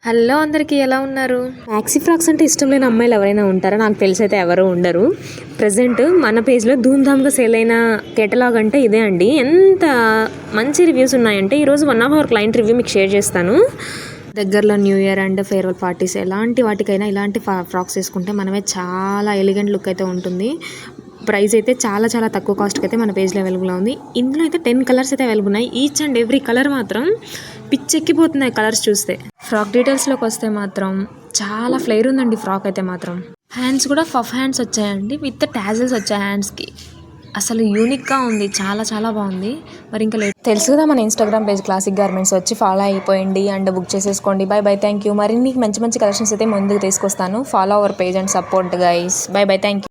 Hello అందరికీ ఎలా ఉన్నారు? మ్యాక్సీ ఫ్రాక్స్ అంటే ఇష్టం లేని అమ్మాయిలు ఎవరైనా ఉంటారా? నాకు తెలిసైతే ఎవరు ఉండరు. ప్రజెంట్ మన పేజ్లో ధూమ్ధామ్గా సేల్ అయిన కేటలాగ్ అంటే ఇదే అండి. ఎంత మంచి రివ్యూస్ ఉన్నాయంటే ఈరోజు one of our client review మీకు షేర్ చేస్తాను. దగ్గరలో new year and farewell parties ఎలాంటి వాటికైనా ఇలాంటి ఫ్రాక్స్ వేసుకుంటే మనమే చాలా ఎలిగెంట్ లుక్ అయితే ఉంటుంది. ప్రైస్ అయితే చాలా తక్కువ కాస్ట్కి అయితే మన పేజ్లో అవైలబుల్ ఉంది. ఇందులో అయితే 10 కలర్స్ అయితే అవైలబుల్ ఉన్నాయి. ఈచ్ అండ్ ఎవ్రీ కలర్ మాత్రం పిచ్చెక్కిపోతున్నాయి కలర్స్ చూస్తే. ఫ్రాక్ డీటెయిల్స్లోకి వస్తే మాత్రం చాలా ఫ్లేర్ ఉందండి ఫ్రాక్ అయితే మాత్రం. హ్యాండ్స్ కూడా పఫ్ హ్యాండ్స్ వచ్చాయండి, విత్ టాజల్స్ వచ్చాయి హ్యాండ్స్కి. అసలు యూనిక్గా ఉంది, చాలా బాగుంది. మరి ఇంకా తెలుసు కదా మన ఇన్స్టాగ్రామ్ పేజ్ క్లాసిక్ గార్మెంట్స్, వచ్చి ఫాలో అయిపోయింది అండ్ బుక్ చేసేసుకోండి. Bye thank you. మరిన్ని మంచి కలెక్షన్స్ అయితే ముందుకు తీసుకొస్తాను. Follow our page and support guys. Bye thank you.